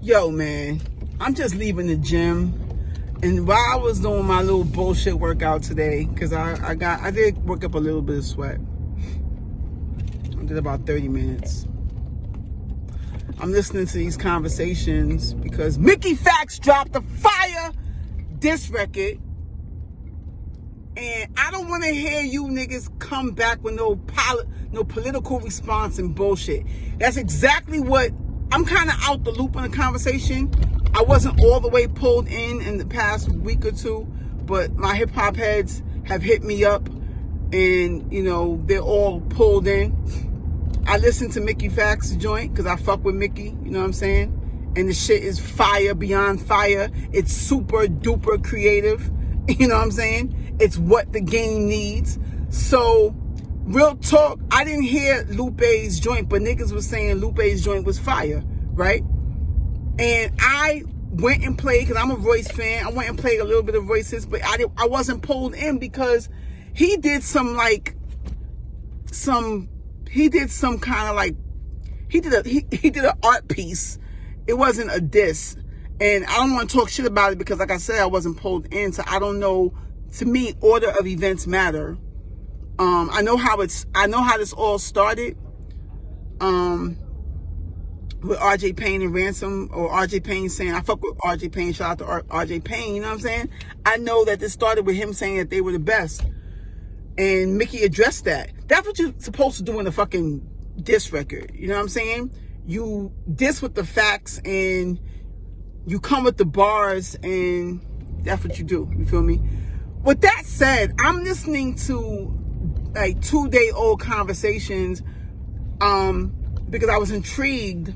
Yo, man, I'm just leaving the gym, and while I was doing my little bullshit workout today, because I did work up a little bit of sweat. I did about 30 minutes. I'm listening to these conversations because Mickey Factz dropped a fire diss record, and I don't want to hear you niggas come back with no political response and bullshit. That's exactly what I'm kind of out the loop on the conversation. I wasn't all the way pulled in the past week or two, but my hip hop heads have hit me up, and you know they're all pulled in. I listened to Mickey Factz joint because I fuck with Mickey, you know what I'm saying? And the shit is fire beyond fire. It's super duper creative, you know what I'm saying? It's what the game needs. So, real talk, I didn't hear Lupe's joint, but niggas was saying Lupe's joint was fire, right? And I went and played, because I'm a Royce fan, I went and played a little bit of Royce's, but I wasn't pulled in because he did some kind of like, he did an art piece. It wasn't a diss. And I don't want to talk shit about it because, like I said, I wasn't pulled in, so I don't know. To me, order of events matter. I know how this all started. With RJ Payne and Ransom, or RJ Payne saying, I fuck with RJ Payne, shout out to RJ Payne, you know what I'm saying? I know that this started with him saying that they were the best. And Mickey addressed that. That's what you're supposed to do in a fucking diss record. You know what I'm saying? You diss with the facts and you come with the bars, and that's what you do. You feel me? With that said, I'm listening to like 2-day-old conversations because I was intrigued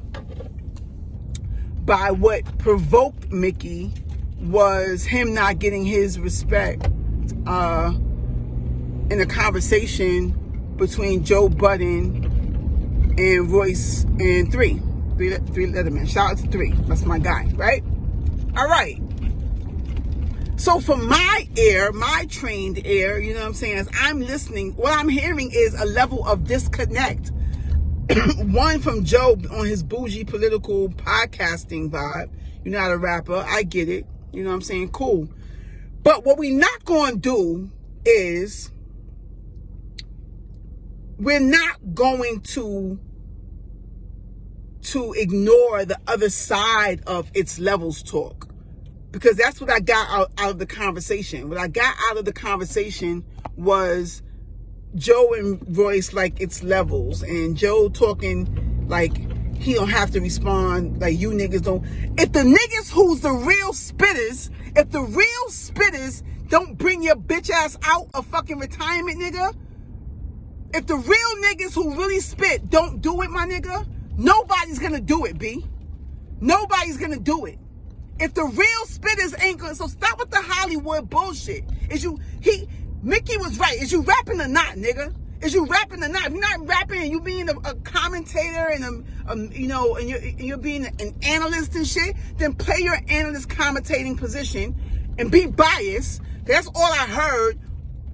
by what provoked Mickey was him not getting his respect in a conversation between Joe Budden and Royce and threeletterman. Shout out to Three. That's my guy, right? All right. So for my ear, my trained ear, you know what I'm saying, as I'm listening, what I'm hearing is a level of disconnect. One, from Joe on his bougie political podcasting vibe. You're not a rapper. I get it. You know what I'm saying? Cool. But what we're not going to do is we're not going to ignore the other side of its levels talk. Because that's what I got out of the conversation. What I got out of the conversation was Joe and Royce like it's levels, and Joe talking like he don't have to respond, like you niggas don't. If the niggas who's the real spitters, if the real spitters don't bring your bitch ass out of fucking retirement, nigga, if the real niggas who really spit don't do it, my nigga, nobody's gonna do it, B. Nobody's gonna do it. If the real spitters ain't gonna, so stop with the Hollywood bullshit. Mickey was right. Is you rapping or not, nigga? Is you rapping or not? If you're not rapping and you being a commentator and you're being an analyst and shit, then play your analyst commentating position and be biased. That's all I heard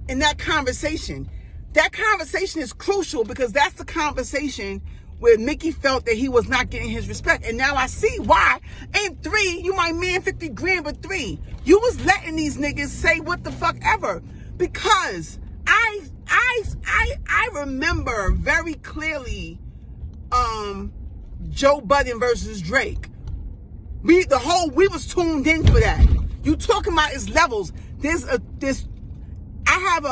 in that conversation. That conversation is crucial because that's the conversation where Mickey felt that he was not getting his respect. And now I see why. Ain't Three, you my man 50 grand, but Three, you was letting these niggas say what the fuck ever. Because I remember very clearly Joe Budden versus Drake. We was tuned in for that. You talking about its levels. I have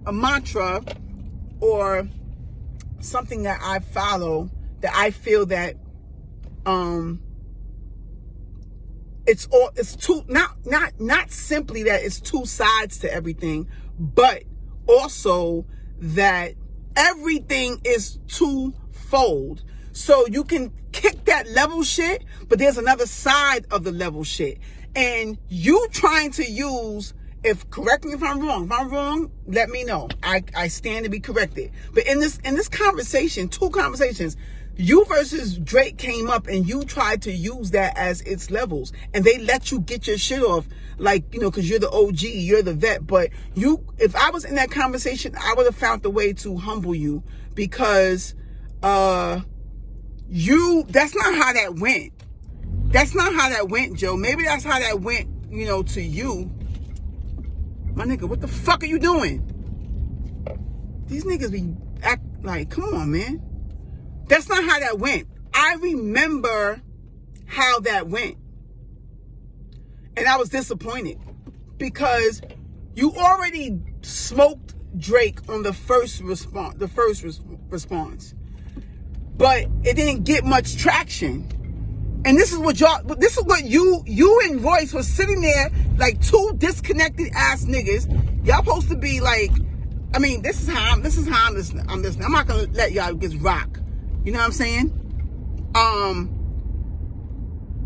a mantra or something that I follow that I feel that it's two, not simply that it's two sides to everything, but also that everything is twofold. So you can kick that level shit, but there's another side of the level shit. And you trying to use, correct me if I'm wrong. If I'm wrong, let me know. I stand to be corrected. But in this conversation, two conversations, you versus Drake came up and you tried to use that as its levels. And they let you get your shit off, like, because you're the OG, you're the vet. But if I was in that conversation, I would have found a way to humble you because That's not how that went. That's not how that went, Joe. Maybe that's how that went, you know, to you. My nigga, what the fuck are you doing? These niggas be act like, come on, man. That's not how that went. I remember how that went. And I was disappointed because you already smoked Drake on the first response. But it didn't get much traction. And this is what you and Royce was sitting there like two disconnected ass niggas. Y'all supposed to be like, I mean, this is how I'm listening. I'm not gonna let y'all just rock. You know what I'm saying?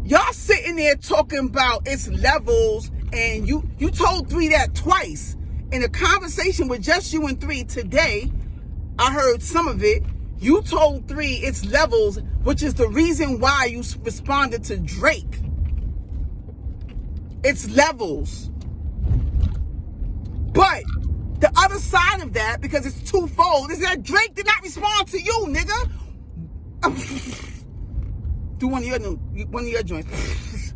Y'all sitting there talking about its levels, and you told 3 that twice. In a conversation with just you and 3 today, I heard some of it. You told 3 its levels, which is the reason why you responded to Drake. It's levels. But the other side of that, because it's twofold, is that Drake did not respond to you, nigga. Do one of your joints.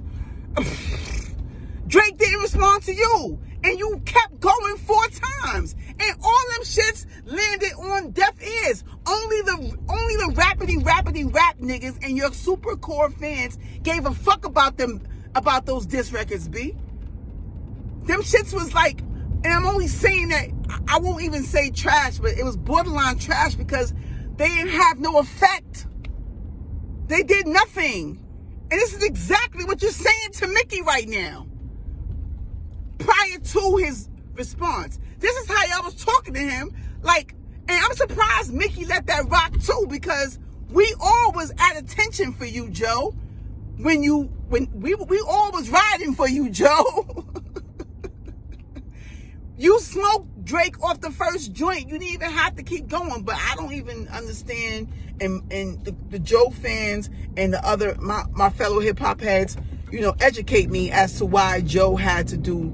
Drake didn't respond to you. And you kept going 4 times. And all them shits landed on deaf ears. Only the rapidy rap niggas and your super core fans gave a fuck about those diss records, B. Them shits was like, and I'm only saying that, I won't even say trash, but it was borderline trash because they didn't have no effect. They did nothing. And this is exactly what you're saying to Mickey right now. Prior to his response. This is how y'all was talking to him. Like, and I'm surprised Mickey let that rock too, because we all was at attention for you, Joe. When we all was riding for you, Joe. You smoked Drake off the first joint. You didn't even have to keep going. But I don't even understand, and the Joe fans and the other, my fellow hip-hop heads, you know, educate me as to why Joe had to do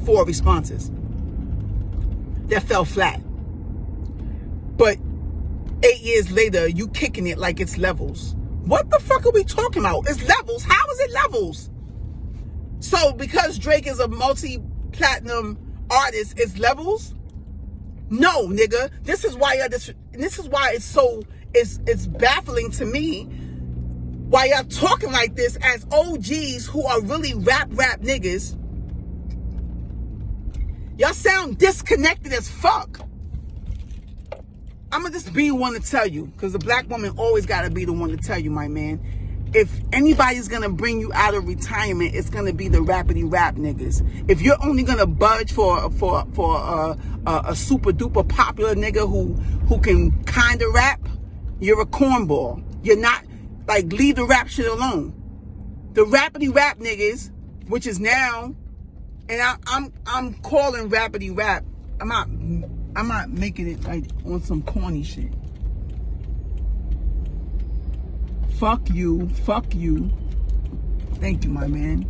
4 responses that fell flat. But 8 years later, you kicking it like it's levels. What the fuck are we talking about? It's levels. How is it levels? So because Drake is a multi-platinum artist, it's levels? No, nigga. This is why it's baffling to me why y'all talking like this as OGs who are really rap niggas. Y'all sound disconnected as fuck. I'm going to just be the one to tell you, because the black woman always got to be the one to tell you, my man. If anybody's going to bring you out of retirement, it's going to be the rapidy rap niggas. If you're only going to budge for a super duper popular nigga who can kind of rap, you're a cornball. You're not, like, leave the rap shit alone. The rapidy rap niggas, which is now, and I'm calling rapidy rap. I'm not making it like on some corny shit. Fuck you. Thank you, my man.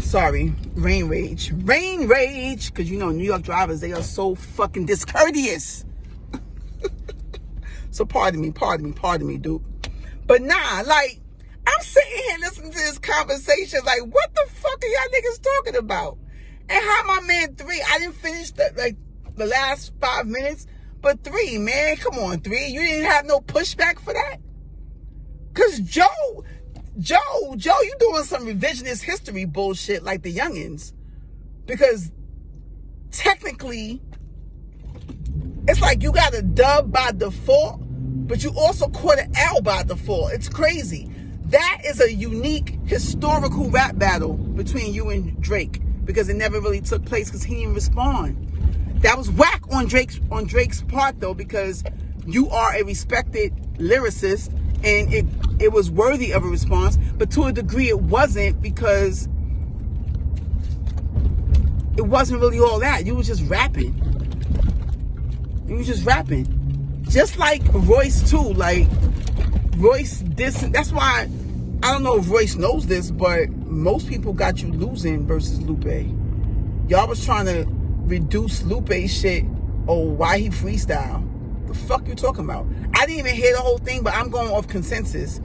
Sorry, rain rage, because you know New York drivers, they are so fucking discourteous. So pardon me, dude. But nah, like, I'm sitting here listening to this conversation like, what the fuck are y'all niggas talking about? And how my man 3, I didn't finish the last 5 minutes, but 3, man, come on, 3, you didn't have no pushback for that? Cause Joe, you doing some revisionist history bullshit like the youngins. Because technically, it's like you got a dub by default, but you also caught an L by default. It's crazy. That is a unique historical rap battle between you and Drake, because it never really took place because he didn't respond. That was whack on Drake's part though, because you are a respected lyricist and it was worthy of a response, but to a degree it wasn't, because it wasn't really all that. You was just rapping. Just like Royce too. Like Royce dissing. That's why I don't know if Royce knows this, but most people got you losing versus Lupe. y'all was trying to reduce Lupe's shit. Oh, why he freestyle? The fuck you talking about? I didn't even hear the whole thing, but I'm going off consensus.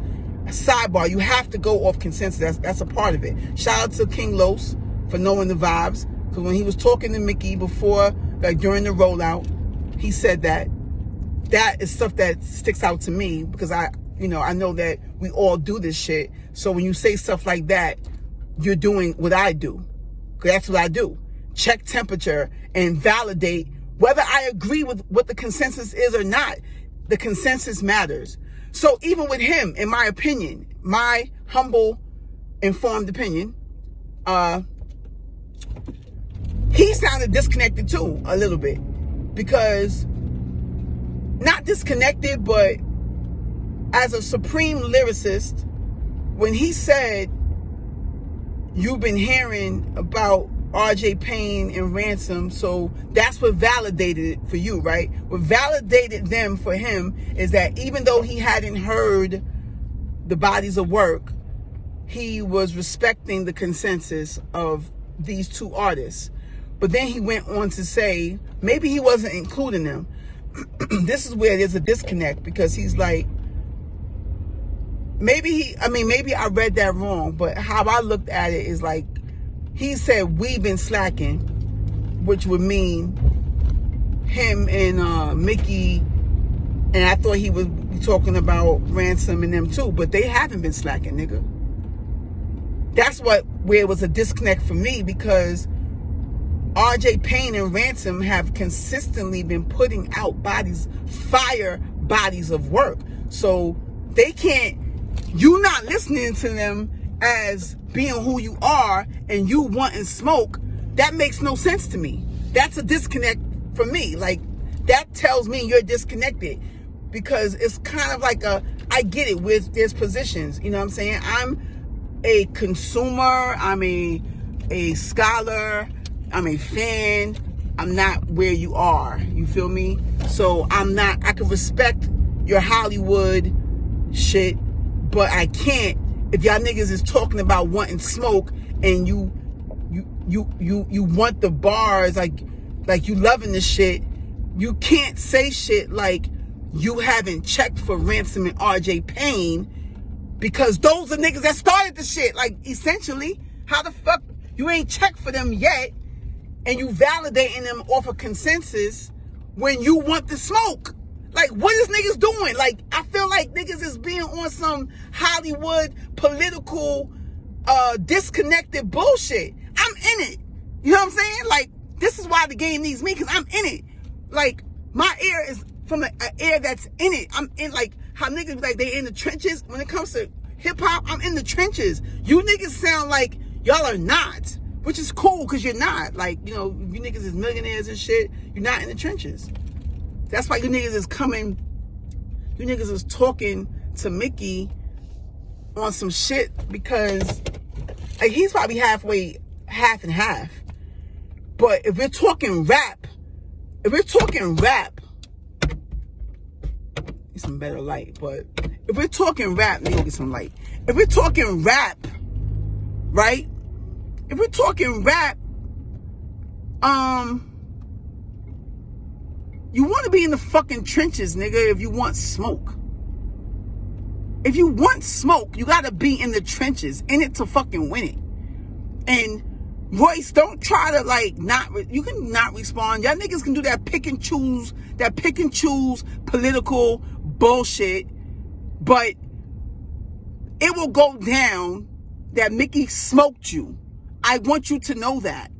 Sidebar, you have to go off consensus. That's a part of it. Shout out to King Los for knowing the vibes. Because when he was talking to Mickey before, like during the rollout, he said that is stuff that sticks out to me because I know that we all do this shit. So when you say stuff like that, you're doing what I do. Because that's what I do. Check temperature and validate whether I agree with what the consensus is or not. The consensus matters. So even with him, in my opinion, my humble, informed opinion, he sounded disconnected too, a little bit. Because, not disconnected, but as a supreme lyricist, when he said, you've been hearing about RJ Payne and Ransom, so that's what validated it for you, right? What validated them for him is that even though he hadn't heard the bodies of work, he was respecting the consensus of these two artists. But then he went on to say, maybe he wasn't including them. This is where there's a disconnect, because he's like, maybe I read that wrong, but how I looked at it is like, he said, we've been slacking, which would mean him and Mickey, and I thought he was talking about Ransom and them too, but they haven't been slacking, nigga. That's where it was a disconnect for me, because RJ Payne and Ransom have consistently been putting out fire bodies of work. So they can't, you not listening to them as being who you are and you wanting smoke, that makes no sense to me. That's a disconnect for me. Like, that tells me you're disconnected, because it's kind of like I get it with there's positions, you know what I'm saying? I'm a consumer, I'm a scholar, I'm a fan, I'm not where you are, you feel me? So I can respect your Hollywood shit, but I can't, if y'all niggas is talking about wanting smoke and you want the bars, like you loving the shit, you can't say shit like you haven't checked for Ransom and RJ Payne, because those are niggas that started the shit. Like, essentially, how the fuck you ain't checked for them yet and you validating them off of consensus when you want the smoke? Like, what is niggas doing? Like, I feel like niggas is being on some Hollywood political disconnected bullshit. I'm in it. You know what I'm saying? Like, this is why the game needs me, because I'm in it. Like, my ear is from an ear that's in it. I'm in, like, how niggas, like, they in the trenches. When it comes to hip-hop, I'm in the trenches. You niggas sound like y'all are not, which is cool, because you're not. Like, you know, you niggas is millionaires and shit. You're not in the trenches. That's why you niggas is coming, you niggas is talking to Mickey on some shit, because like, he's probably half and half. But if we're talking rap, need some better light, but if we're talking rap, let me go get some light. If we're talking rap, right? If we're talking rap, you want to be in the fucking trenches, nigga, if you want smoke. If you want smoke, you got to be in the trenches, in it to fucking win it. And Royce, don't try to, like, you can not respond. Y'all niggas can do that pick and choose political bullshit, but it will go down that Mickey smoked you. I want you to know that.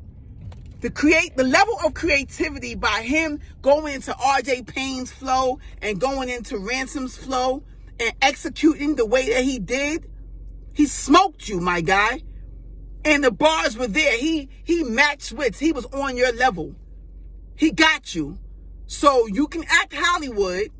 The level of creativity by him going into RJ Payne's flow and going into Ransom's flow and executing the way that he did, he smoked you, my guy. And the bars were there. He matched wits. He was on your level. He got you. So you can act Hollywood.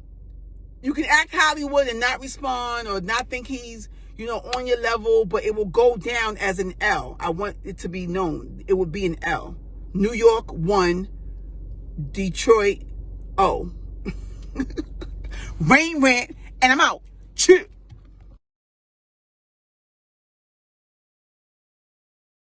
You can act Hollywood and not respond or not think he's, you know, on your level, but it will go down as an L. I want it to be known. It would be an L. New York 1, Detroit 0. Rain, Rant, and I'm out. Chill.